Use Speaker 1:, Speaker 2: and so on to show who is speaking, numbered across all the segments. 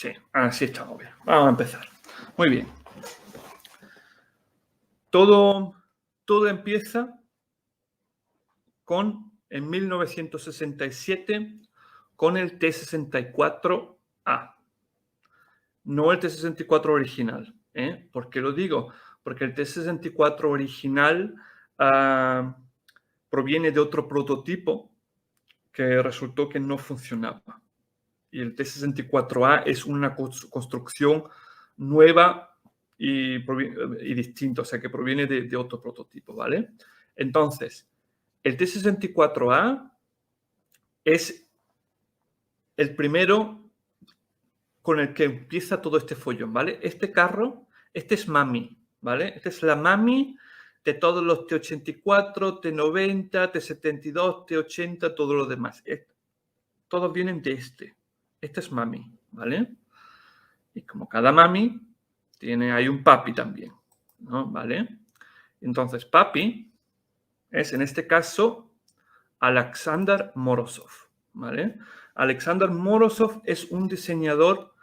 Speaker 1: Sí, así estamos bien. Vamos a empezar. Muy bien. Todo empieza en 1967, con el T-64A. No el T-64 original. ¿Por qué lo digo? Porque el T-64 original proviene de otro prototipo que resultó que no funcionaba. Y el T-64A es una construcción nueva y distinta, o sea, que proviene de otro prototipo, ¿vale? Entonces, el T-64A es el primero con el que empieza todo este follón, ¿vale? Este carro, este es Mami, ¿vale? Esta es la Mami de todos los T-84, T-90, T-72, T-80, todo lo demás. Todos vienen de este. Este es Mami, ¿vale? Y como cada Mami, hay un papi también, ¿no? ¿Vale? Entonces, papi es, en este caso, Alexander Morozov, ¿vale? Alexander Morozov es un diseñador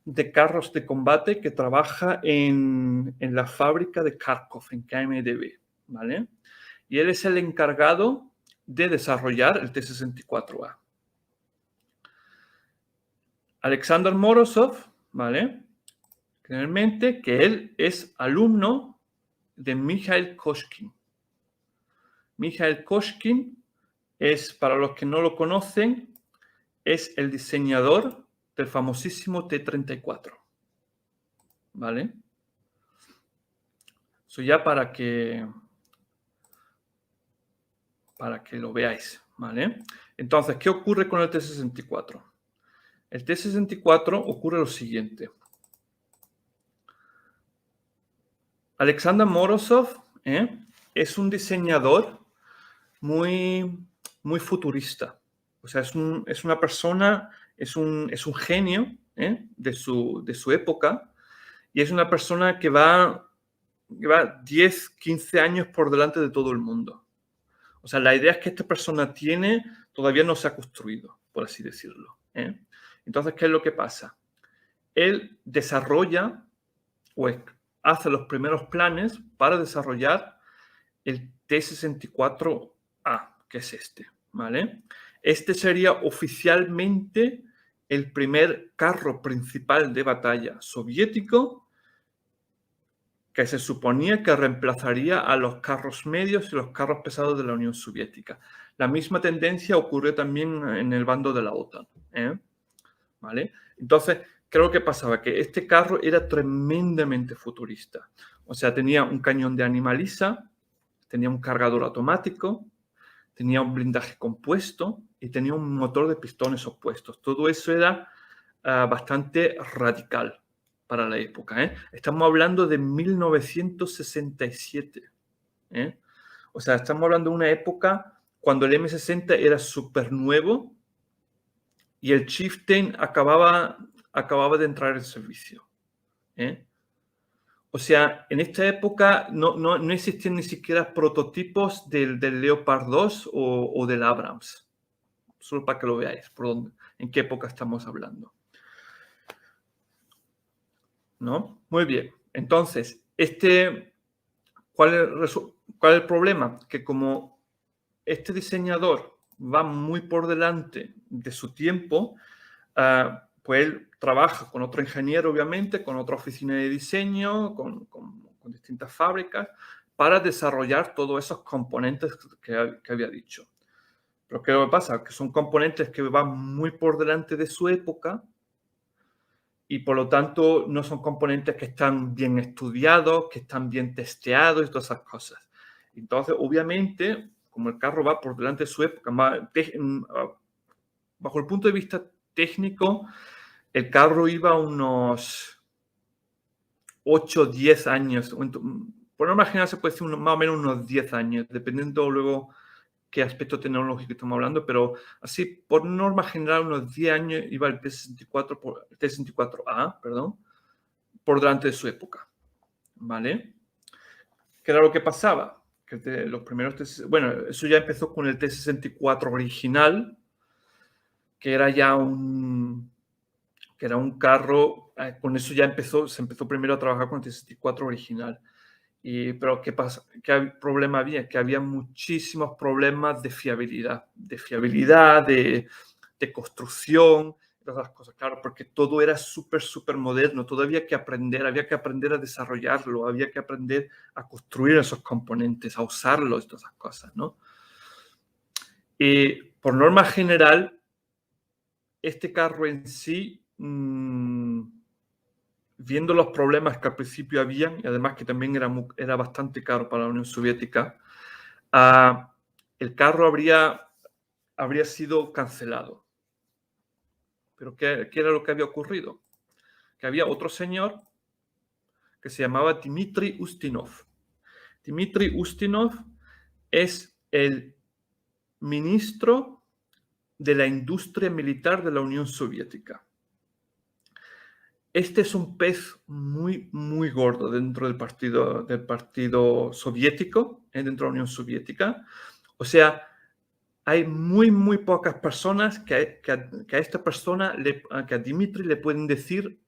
Speaker 1: de carros de combate que trabaja en la fábrica de Kharkov, en KMDB, ¿vale? Y él es el encargado de desarrollar el T-64A. Alexander Morozov, ¿vale? Tener en mente que él es alumno de Mikhail Koshkin. Mikhail Koshkin es, para los que no lo conocen, es el diseñador del famosísimo T-34. ¿Vale? Eso ya para que lo veáis, ¿vale? Entonces, ¿qué ocurre con el T-64? El T-64 ocurre lo siguiente. Alexander Morozov es un diseñador muy, muy futurista. O sea, es una persona, es un genio de su época, y es una persona que va 10, 15 años por delante de todo el mundo. O sea, la idea es que esta persona tiene todavía no se ha construido, por así decirlo. Entonces, ¿qué es lo que pasa? Él desarrolla o hace los primeros planes para desarrollar el T-64A, que es este, ¿vale? Este sería oficialmente el primer carro principal de batalla soviético que se suponía que reemplazaría a los carros medios y los carros pesados de la Unión Soviética. La misma tendencia ocurrió también en el bando de la OTAN, ¿vale? Entonces, creo que pasaba que este carro era tremendamente futurista. O sea, tenía un cañón de animaliza, tenía un cargador automático, tenía un blindaje compuesto y tenía un motor de pistones opuestos. Todo eso era bastante radical para la época. Estamos hablando de 1967. O sea, estamos hablando de una época cuando el M60 era súper nuevo y el Chieftain acababa de entrar en servicio. O sea, en esta época no existían ni siquiera prototipos del Leopard 2 o del Abrams. Solo para que lo veáis, en qué época estamos hablando. ¿No? Muy bien. Entonces, ¿cuál es el problema? Que como este diseñador va muy por delante de su tiempo, pues él trabaja con otro ingeniero, obviamente, con otra oficina de diseño, con distintas fábricas, para desarrollar todos esos componentes que había dicho. Pero ¿qué pasa? Que son componentes que van muy por delante de su época y por lo tanto no son componentes que están bien estudiados, que están bien testeados y todas esas cosas. Entonces, obviamente, como el carro va por delante de su época, bajo el punto de vista técnico, el carro iba unos 8 o 10 años. Por norma general se puede decir más o menos unos 10 años, dependiendo luego qué aspecto tecnológico estamos hablando, pero así, por norma general, unos 10 años iba el T-64A, por delante de su época, ¿vale? ¿Qué era lo que pasaba? Que los primeros bueno, eso ya empezó con el T-64 original, que era ya que era un carro, con eso ya se empezó primero a trabajar con el T-64 original. Pero ¿qué pasa? ¿Qué problema había? Que había muchísimos problemas de fiabilidad, de construcción, todas las cosas, claro, porque todo era súper, súper moderno, todo había que aprender a desarrollarlo, había que aprender a construir esos componentes, a usarlos, todas esas cosas, ¿no? Y por norma general, este carro en sí, viendo los problemas que al principio habían, y además que también era bastante caro para la Unión Soviética, el carro habría sido cancelado. ¿Pero qué era lo que había ocurrido? Que había otro señor que se llamaba Dmitry Ustinov. Dmitry Ustinov es el ministro de la industria militar de la Unión Soviética. Este es un pez muy, muy gordo dentro del partido soviético, dentro de la Unión Soviética. O sea, hay muy, muy pocas personas que a esta persona, que a Dmitry le pueden decir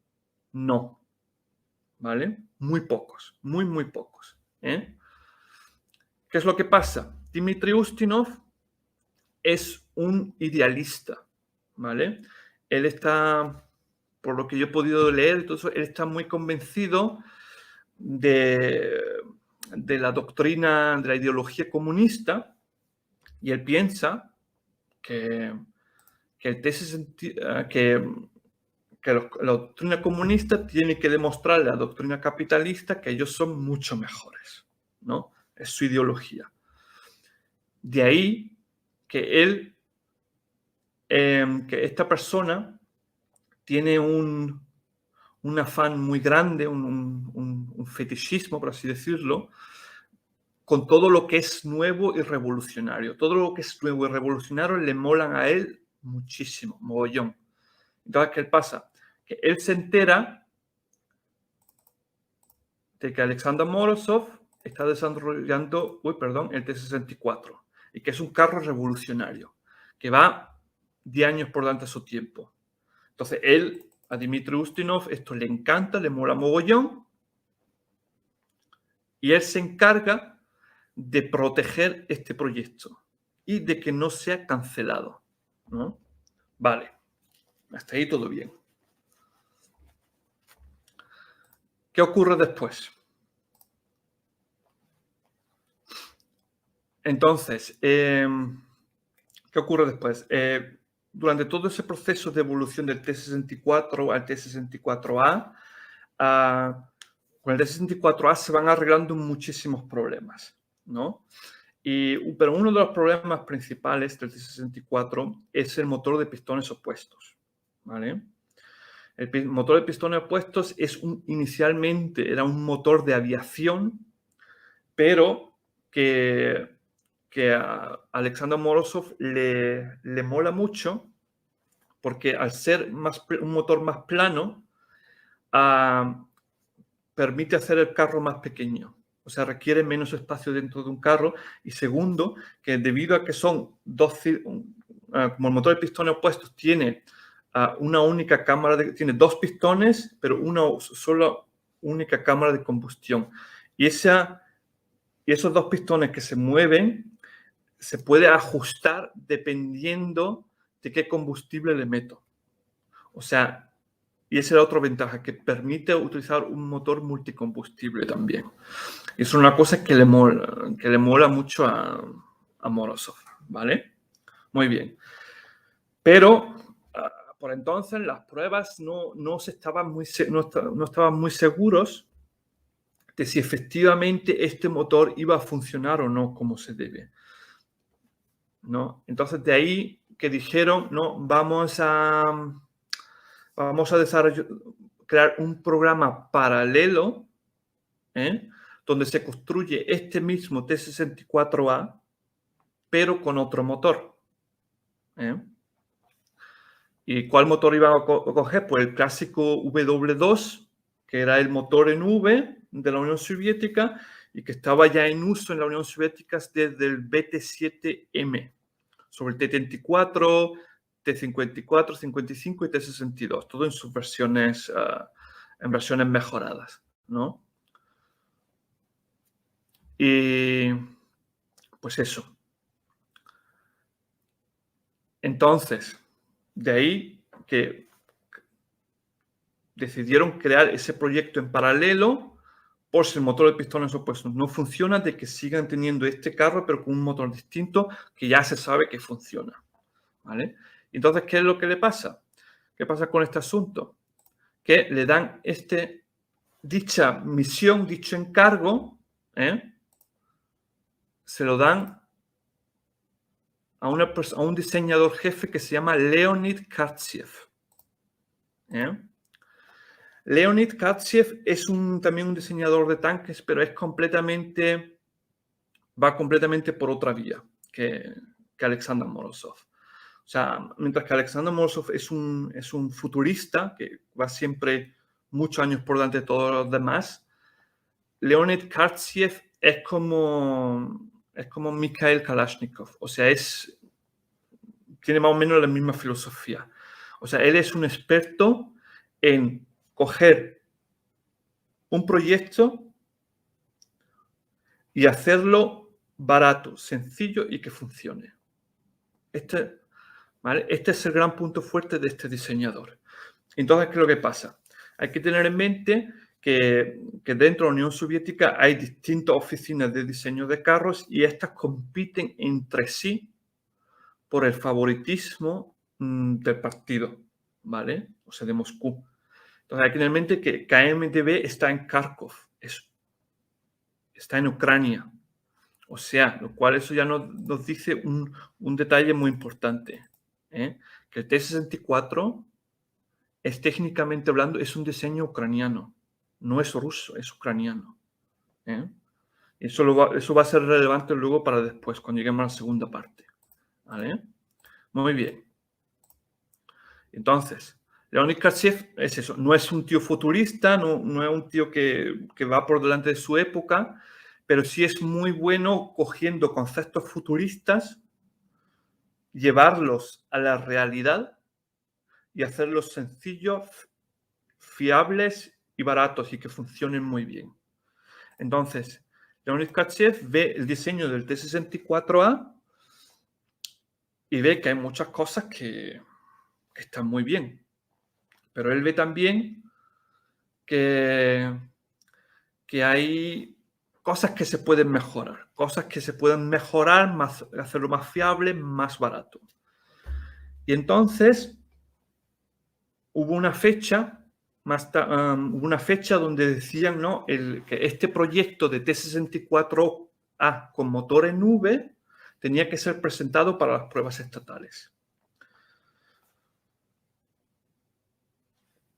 Speaker 1: no. ¿Vale? Muy pocos, muy, muy pocos. ¿Qué es lo que pasa? Dmitry Ustinov es un idealista, ¿vale? Él está, por lo que yo he podido leer, entonces, él está muy convencido de la doctrina, de la ideología comunista, y él piensa que la doctrina comunista tiene que demostrarle a la doctrina capitalista que ellos son mucho mejores, ¿no? Es su ideología. De ahí que que esta persona tiene un afán muy grande, un fetichismo, por así decirlo, con todo lo que es nuevo y revolucionario. Todo lo que es nuevo y revolucionario le molan a él muchísimo, mogollón. Entonces, ¿qué pasa? Que él se entera de que Alexander Morozov está desarrollando el T-64 y que es un carro revolucionario, que va 10 años por delante de su tiempo. Entonces, a Dmitry Ustinov, esto le encanta, le mola mogollón, y él se encarga de proteger este proyecto y de que no sea cancelado, ¿no? Vale, hasta ahí todo bien. ¿Qué ocurre después? Entonces, ¿qué ocurre después? Durante todo ese proceso de evolución del T-64 al T-64A, con el T-64A se van arreglando muchísimos problemas, ¿no? Pero uno de los problemas principales del T-64 es el motor de pistones opuestos, ¿vale? El motor de pistones opuestos inicialmente era un motor de aviación, pero que a Alexander Morozov le mola mucho porque al ser un motor más plano, permite hacer el carro más pequeño. O sea, requiere menos espacio dentro de un carro. Y segundo, que debido a que son como el motor de pistones opuestos tiene una única cámara, tiene dos pistones, pero una sola única cámara de combustión. Y esos dos pistones que se mueven, se puede ajustar dependiendo de qué combustible le meto. O sea, y esa es la otra ventaja, que permite utilizar un motor multicombustible también. Es una cosa que le mola mucho a Morozov, ¿vale? Muy bien. Pero por entonces las pruebas no estaban muy seguros de si efectivamente este motor iba a funcionar o no como se debe, ¿no? Entonces de ahí que dijeron, no, vamos a crear un programa paralelo, donde se construye este mismo T-64A, pero con otro motor. ¿Y cuál motor iban a coger? Pues el clásico W2, que era el motor en V de la Unión Soviética y que estaba ya en uso en la Unión Soviética desde el BT-7M. Sobre el T-34 T54, 55 y T62, todo en sus versiones, mejoradas, ¿no? Y pues eso. Entonces, de ahí que decidieron crear ese proyecto en paralelo por si el motor de pistones opuestos no funciona, de que sigan teniendo este carro pero con un motor distinto que ya se sabe que funciona, ¿vale? Entonces, ¿qué es lo que le pasa? ¿Qué pasa con este asunto? Que le dan dicha misión, dicho encargo, se lo dan a un diseñador jefe que se llama Leonid Kartsev. Leonid Kartsev es también un diseñador de tanques, pero va completamente por otra vía que Alexander Morozov. O sea, mientras que Alexander Morozov es un futurista que va siempre muchos años por delante de todos los demás, Leonid Kartsev es como Mikhail Kalashnikov. O sea, tiene más o menos la misma filosofía. O sea, él es un experto en coger un proyecto y hacerlo barato, sencillo y que funcione. ¿Vale? Este es el gran punto fuerte de este diseñador. Entonces, ¿qué es lo que pasa? Hay que tener en mente que dentro de la Unión Soviética hay distintas oficinas de diseño de carros y estas compiten entre sí por el favoritismo del partido, ¿vale? O sea, de Moscú. Entonces, hay que tener en mente que KMDB está en Kharkov, está en Ucrania. O sea, lo cual eso ya nos dice un detalle muy importante, que el T-64 es técnicamente hablando, es un diseño ucraniano, no es ruso, es ucraniano. Eso va a ser relevante luego para después, cuando lleguemos a la segunda parte. ¿Vale? Muy bien. Entonces, Leonid Kartsev es eso, no es un tío futurista, no es un tío que va por delante de su época, pero sí es muy bueno cogiendo conceptos futuristas, llevarlos a la realidad y hacerlos sencillos, fiables y baratos y que funcionen muy bien. Entonces, Leonid Kartsev ve el diseño del T-64A y ve que hay muchas cosas que están muy bien, pero él ve también que hay cosas que se pueden mejorar, hacerlo más fiable, más barato. Y entonces hubo una fecha donde decían, ¿no?, que este proyecto de T-64A con motor en V tenía que ser presentado para las pruebas estatales.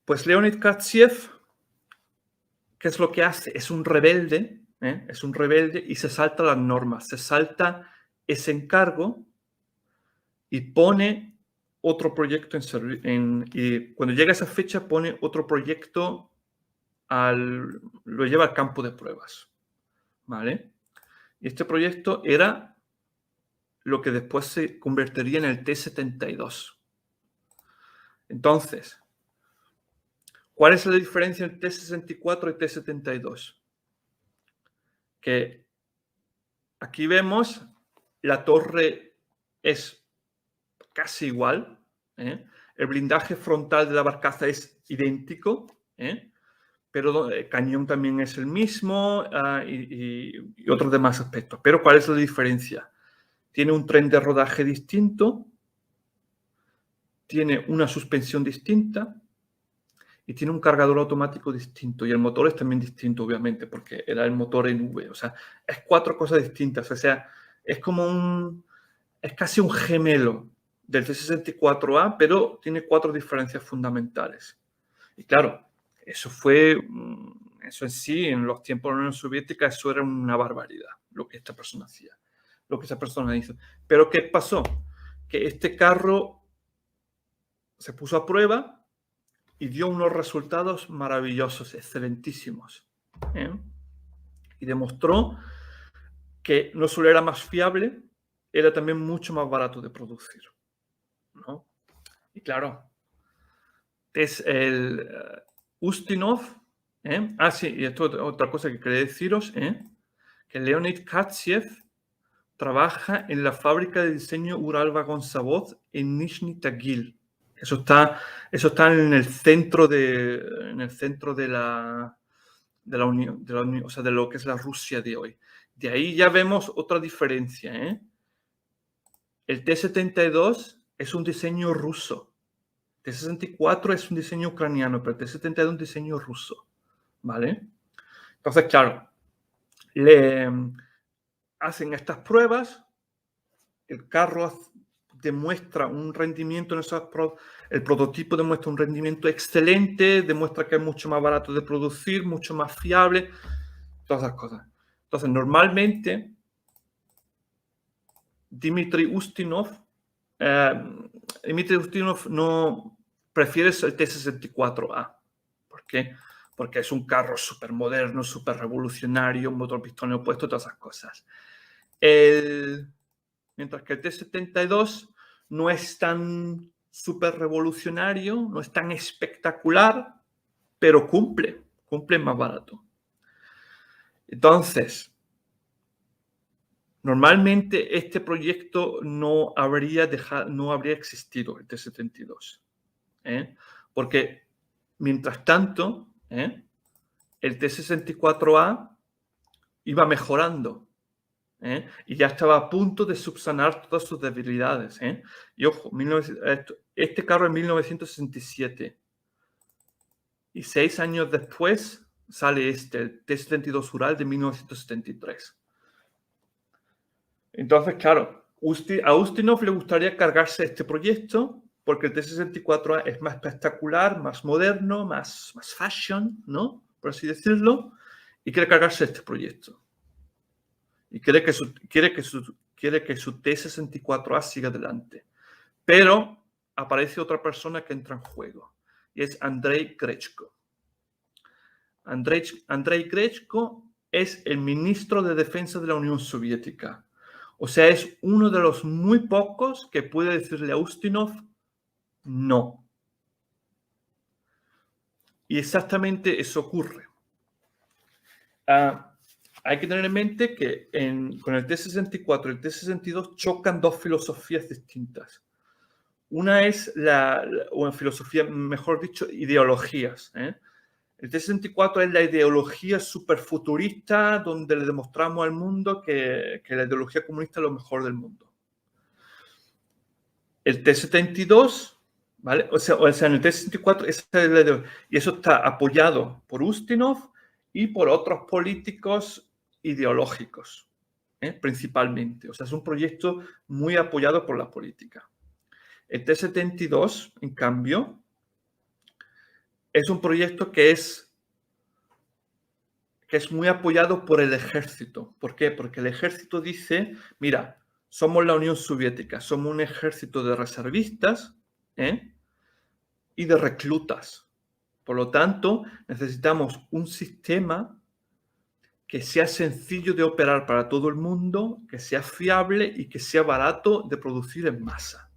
Speaker 1: Pues Leonid Kartsev, ¿qué es lo que hace? Es un rebelde y se salta las normas, se salta ese encargo y pone otro proyecto y cuando llega esa fecha pone otro proyecto, lo lleva al campo de pruebas, ¿vale? Y este proyecto era lo que después se convertiría en el T-72. Entonces, ¿cuál es la diferencia entre T-64 y T-72? Que aquí vemos la torre es casi igual, el blindaje frontal de la barcaza es idéntico, pero el cañón también es el mismo y otros demás aspectos. Pero ¿cuál es la diferencia? Tiene un tren de rodaje distinto, tiene una suspensión distinta y tiene un cargador automático distinto. Y el motor es también distinto, obviamente, porque era el motor en V. O sea, es 4 cosas distintas. O sea, es casi un gemelo del T-64A, pero tiene 4 diferencias fundamentales. Y claro, eso en sí, en los tiempos de la Unión Soviética, eso era una barbaridad, lo que esta persona hacía, lo que esa persona hizo. Pero ¿qué pasó? Que este carro se puso a prueba y dio unos resultados maravillosos, excelentísimos. Y demostró que no solo era más fiable, era también mucho más barato de producir, ¿no? Y claro, es el Ustinov. Ah, sí, y esto es otra cosa que quería deciros, que Leonid Katsiev trabaja en la fábrica de diseño Ural-Vagonzavod en Nizhny Tagil. Eso está en el centro de la Unión, o sea, de lo que es la Rusia de hoy. De ahí ya vemos otra diferencia, El T-72 es un diseño ruso. El T-64 es un diseño ucraniano, pero el T-72 es un diseño ruso, ¿vale? Entonces, claro, le hacen estas pruebas, el carro demuestra un rendimiento el prototipo demuestra un rendimiento excelente, demuestra que es mucho más barato de producir, mucho más fiable, todas esas cosas. Entonces, normalmente, Dmitry Ustinov no prefiere el T-64A. ¿Por qué? Porque es un carro súper moderno, súper revolucionario, un motor pistón opuesto, todas esas cosas. Mientras que el T-72 no es tan súper revolucionario, no es tan espectacular, pero cumple más barato. Entonces, normalmente este proyecto no habría existido, el T-72. Porque, mientras tanto, el T-64A iba mejorando. Y ya estaba a punto de subsanar todas sus debilidades. Y ojo, este carro en 1967. Y 6 años después sale el T-72 Ural de 1973. Entonces, claro, a Ustinov le gustaría cargarse este proyecto porque el T-64A es más espectacular, más moderno, más fashion, ¿no? Por así decirlo, y quiere cargarse este proyecto. Y quiere que su T-64A siga adelante. Pero aparece otra persona que entra en juego, y es Andrei Grechko. Andrei Grechko es el ministro de Defensa de la Unión Soviética. O sea, es uno de los muy pocos que puede decirle a Ustinov no. Y exactamente eso ocurre. Hay que tener en mente que con el T-64 y el T-62 chocan dos filosofías distintas. Una es una filosofía, mejor dicho, ideologías. El T-64 es la ideología superfuturista donde le demostramos al mundo que la ideología comunista es lo mejor del mundo. El T-72, ¿vale? O sea, en el T-64 y eso está apoyado por Ustinov y por otros políticos ideológicos, principalmente. O sea, es un proyecto muy apoyado por la política. El T-72, en cambio, es un proyecto que es muy apoyado por el ejército. ¿Por qué? Porque el ejército dice, mira, somos la Unión Soviética, somos un ejército de reservistas y de reclutas. Por lo tanto, necesitamos un sistema que sea sencillo de operar para todo el mundo, que sea fiable y que sea barato de producir en masa.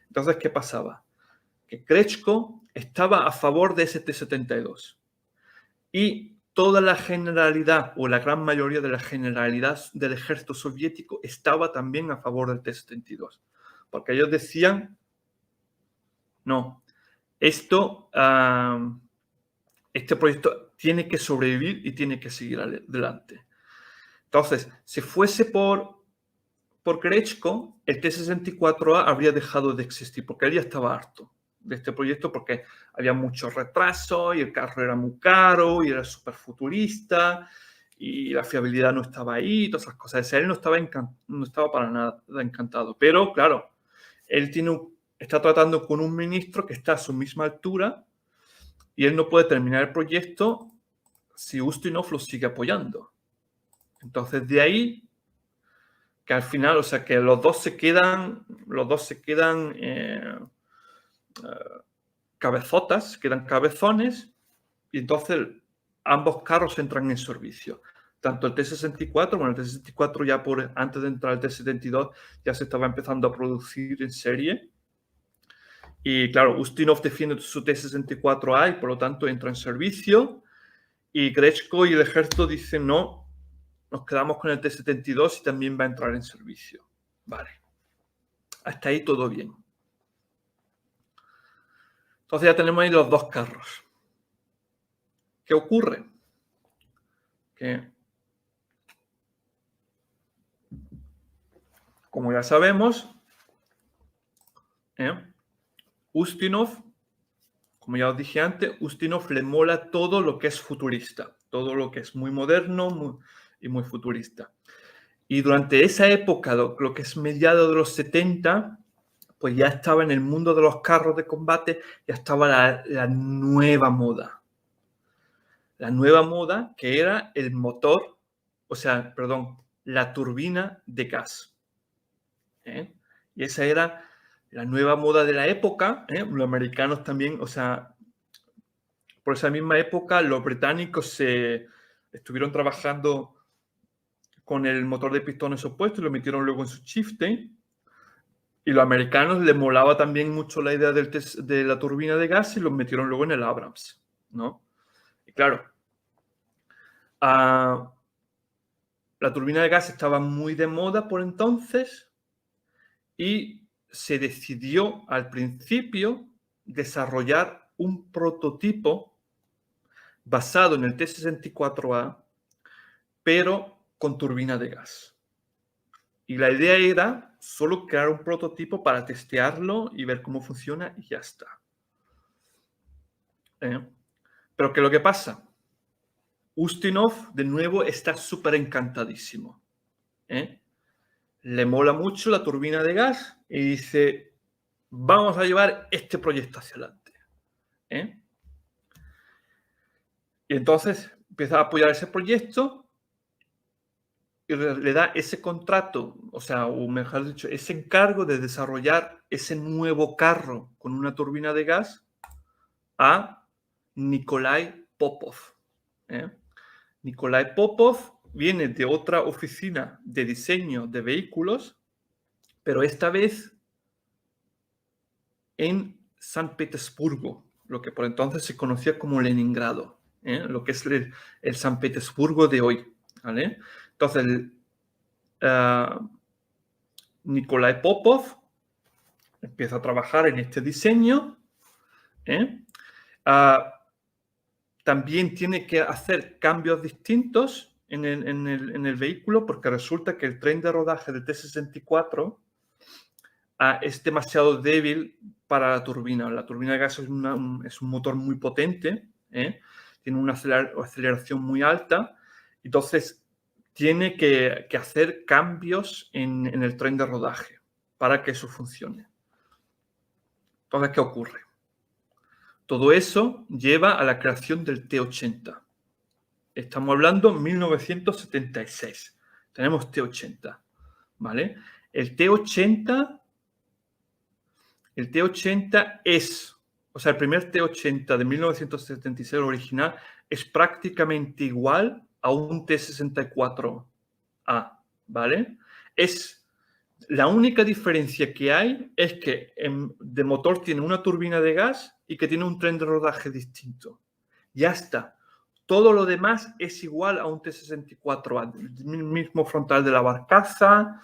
Speaker 1: Entonces, ¿qué pasaba? Que Grechko estaba a favor de ese T-72 y toda la generalidad o la gran mayoría de la generalidad del ejército soviético estaba también a favor del T-72, porque ellos decían, no, este proyecto tiene que sobrevivir y tiene que seguir adelante. Entonces, si fuese por Grechko, el T-64A habría dejado de existir, porque él ya estaba harto de este proyecto, porque había mucho retraso y el carro era muy caro y era súper futurista y la fiabilidad no estaba ahí, todas esas cosas. O sea, él no estaba para nada encantado. Pero, claro, él está tratando con un ministro que está a su misma altura y él no puede terminar el proyecto si Ustinov lo sigue apoyando. Entonces, de ahí que al final, o sea, que los dos se quedan cabezotas, quedan cabezones, y entonces ambos carros entran en servicio. Tanto el T-64, bueno, el T-64 ya antes de entrar el T-72 ya se estaba empezando a producir en serie, Y claro, Ustinov defiende su T-64A y por lo tanto entra en servicio. Y Grechko y el ejército dicen no, nos quedamos con el T-72 y también va a entrar en servicio. Vale. Hasta ahí todo bien. Entonces ya tenemos ahí los dos carros. ¿Qué ocurre? Que, como ya sabemos, Ustinov, como ya os dije antes, Ustinov le mola todo lo que es futurista, todo lo que es muy moderno y muy futurista. Y durante esa época, lo que es mediados de los 70, pues ya estaba en el mundo de los carros de combate, ya estaba la nueva moda. La nueva moda que era el motor, la turbina de gas. Y esa era la nueva moda de la época. Los americanos también, por esa misma época, los británicos estuvieron trabajando con el motor de pistones opuesto y lo metieron luego en su Chieftain. Y los americanos les molaba también mucho la idea de la turbina de gas y los metieron luego en el Abrams, ¿no? Y claro, la turbina de gas estaba muy de moda por entonces y se decidió al principio desarrollar un prototipo basado en el T-64A, pero con turbina de gas. Y la idea era solo crear un prototipo para testearlo y ver cómo funciona y ya está. Pero ¿qué es lo que pasa? Ustinov, de nuevo, está súper encantadísimo. Le mola mucho la turbina de gas y dice, vamos a llevar este proyecto hacia adelante. Y entonces empieza a apoyar ese proyecto y le da ese contrato, o mejor dicho, ese encargo de desarrollar ese nuevo carro con una turbina de gas a Nikolai Popov. Nikolai Popov viene de otra oficina de diseño de vehículos, pero esta vez en San Petersburgo, lo que por entonces se conocía como Leningrado, lo que es el San Petersburgo de hoy. ¿Vale? Entonces, Nikolai Popov empieza a trabajar en este diseño. También tiene que hacer cambios distintos en el vehículo porque resulta que el tren de rodaje del T-64 es demasiado débil para la turbina. La turbina de gas es un motor muy potente, tiene una aceleración muy alta, entonces tiene que hacer cambios en el tren de rodaje para que eso funcione. Entonces, ¿qué ocurre? Todo eso lleva a la creación del T-80. Estamos hablando de 1976. Tenemos T-80, ¿vale? El T-80 es, el primer T-80 de 1976 original es prácticamente igual a un T-64A, ¿vale? La única diferencia que hay es que de motor tiene una turbina de gas y que tiene un tren de rodaje distinto. Ya está. Todo lo demás es igual a un T-64A. El mismo frontal de la barcaza,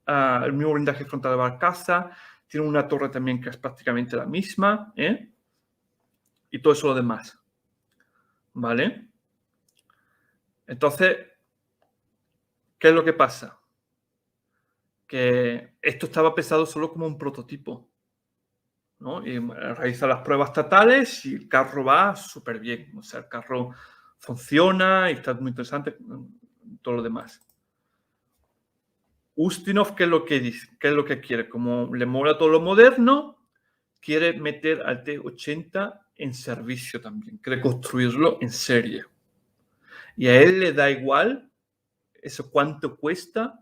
Speaker 1: el mismo blindaje frontal de la barcaza, tiene una torre también que es prácticamente la misma, y todo eso lo demás. ¿Vale? Entonces, ¿qué es lo que pasa? Que esto estaba pensado solo como un prototipo, ¿no? Y realiza las pruebas estatales y el carro va súper bien. El carro funciona y está muy interesante, todo lo demás. Ustinov, ¿qué es lo que dice? ¿Qué es lo que quiere? Como le mola todo lo moderno, quiere meter al T-80 en servicio también. Quiere construirlo en serie. Y a él le da igual eso cuánto cuesta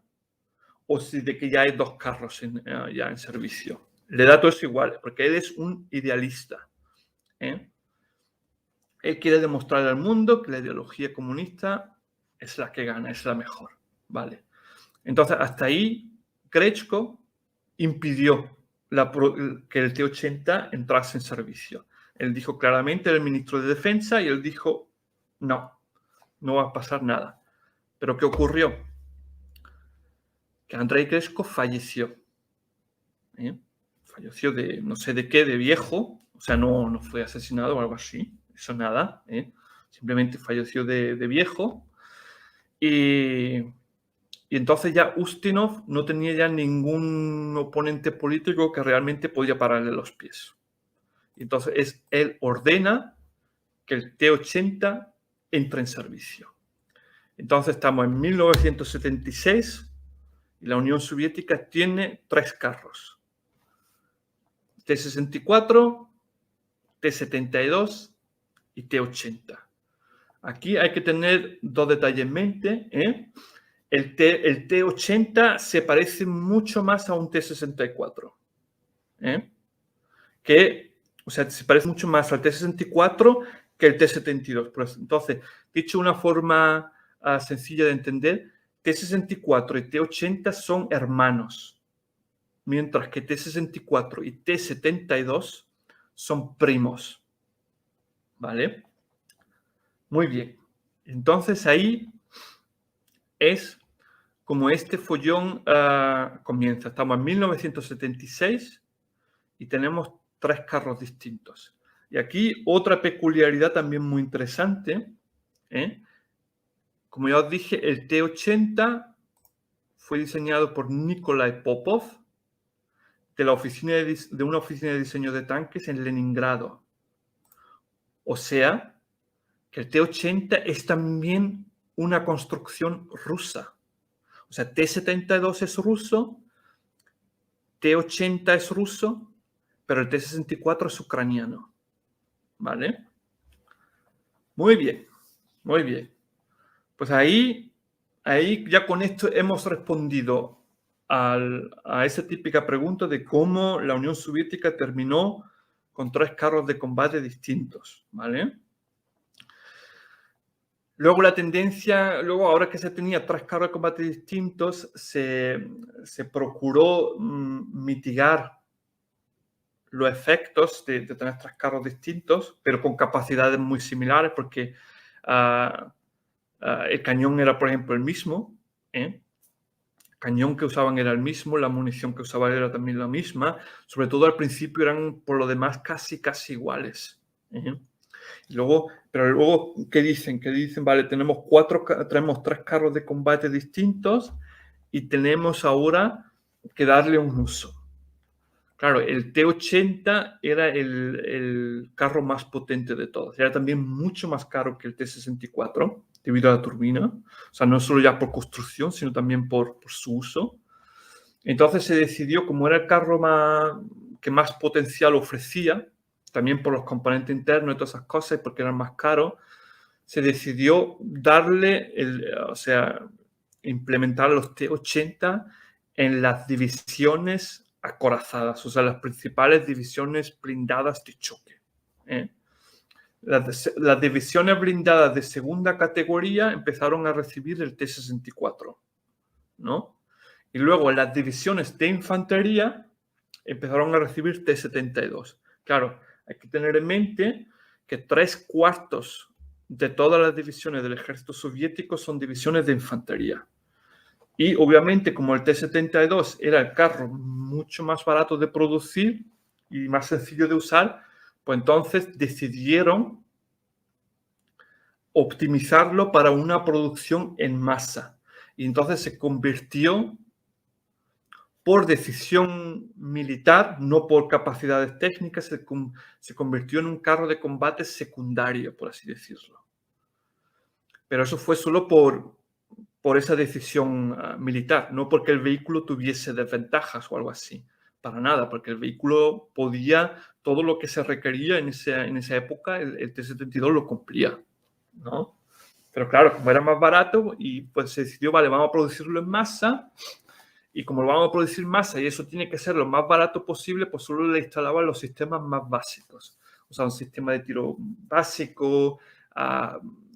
Speaker 1: o si de que ya hay dos carros ya en servicio. Le da todo eso igual, porque él es un idealista. Él quiere demostrar al mundo que la ideología comunista es la que gana, es la mejor. ¿Vale? Entonces, hasta ahí, Grechko impidió que el T-80 entrase en servicio. Él dijo claramente, el ministro de Defensa, y él dijo, no va a pasar nada. Pero ¿qué ocurrió? Que Andrei Greshko falleció. Falleció de no sé de qué, de viejo. O sea, no fue asesinado o algo así. Eso nada. Simplemente falleció de viejo. Y entonces ya Ustinov no tenía ya ningún oponente político que realmente podía pararle los pies. Y entonces él ordena que el T-80 entre en servicio. Entonces estamos en 1976 y la Unión Soviética tiene 3 carros. T-64, T-72 y T-80. Aquí hay que tener 2 detalles en mente. El T-80 se parece mucho más a un T-64. O sea, se parece mucho más al T-64 que el T-72. Entonces, dicho de una forma sencilla de entender, T-64 y T-80 son hermanos, mientras que T-64 y T-72 son primos. ¿Vale? Muy bien. Entonces ahí es como este follón comienza. Estamos en 1976 y tenemos 3 carros distintos. Y aquí otra peculiaridad también muy interesante. Como ya os dije, el T-80 fue diseñado por Nikolai Popov de una oficina de diseño de tanques en Leningrado. O sea, que el T-80 es también una construcción rusa. O sea, T-72 es ruso, T-80 es ruso, pero el T-64 es ucraniano. ¿Vale? Muy bien, muy bien. Pues ahí ya con esto hemos respondido a esa típica pregunta de cómo la Unión Soviética terminó con 3 carros de combate distintos, ¿vale? Luego ahora que se tenía 3 carros de combate distintos, se procuró mitigar los efectos de tener 3 carros distintos, pero con capacidades muy similares, porque el cañón era, por ejemplo, el mismo. El cañón que usaban era el mismo, la munición que usaban era también la misma. Sobre todo al principio eran, por lo demás, casi iguales. Pero luego, ¿qué dicen? Vale, tenemos 3 carros de combate distintos y tenemos ahora que darle un uso. Claro, el T-80 era el carro más potente de todos. Era también mucho más caro que el T-64 debido a la turbina. O sea, no solo ya por construcción, sino también por su uso. Entonces se decidió, como era el carro que más potencial ofrecía, también por los componentes internos y todas esas cosas, porque eran más caros, se decidió implementar los T-80 en las divisiones acorazadas, o sea, las principales divisiones blindadas de choque. Las divisiones blindadas de segunda categoría empezaron a recibir el T-64, ¿no? Y luego las divisiones de infantería empezaron a recibir T-72. Claro, hay que tener en mente que 3/4 de todas las divisiones del ejército soviético son divisiones de infantería. Y obviamente, como el T-72 era el carro mucho más barato de producir y más sencillo de usar, pues entonces decidieron optimizarlo para una producción en masa. Y entonces se convirtió, por decisión militar, no por capacidades técnicas, se convirtió en un carro de combate secundario, por así decirlo. Pero eso fue solo por esa decisión militar, no porque el vehículo tuviese desventajas o algo así. Para nada, porque el vehículo podía, todo lo que se requería en esa época, el T-72 lo cumplía, ¿no? Pero claro, como era más barato, y pues se decidió, vale, vamos a producirlo en masa, y como lo vamos a producir en masa y eso tiene que ser lo más barato posible, pues solo le instalaban los sistemas más básicos. O sea, un sistema de tiro básico,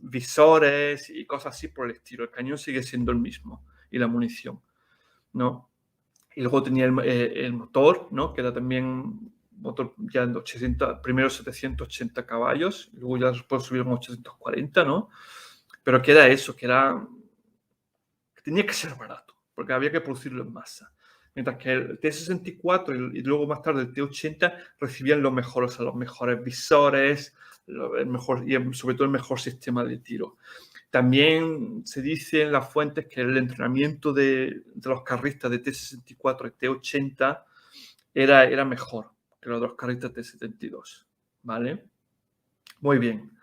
Speaker 1: visores y cosas así por el estilo. El cañón sigue siendo el mismo y la munición, ¿no? Y luego tenía el motor, ¿no? Que era también motor ya en 800, primero 780 caballos, luego ya después subieron a 840, ¿no? Pero que era eso, que tenía que ser barato, porque había que producirlo en masa. Mientras que el T64 y luego más tarde el T80 recibían lo mejor, o sea, los mejores visores, el mejor, y sobre todo el mejor sistema de tiro. También se dice en las fuentes que el entrenamiento de los carristas de T64 y T80 era mejor que los de los carristas T72. ¿Vale? Muy bien.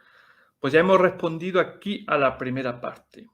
Speaker 1: Pues ya hemos respondido aquí a la primera parte.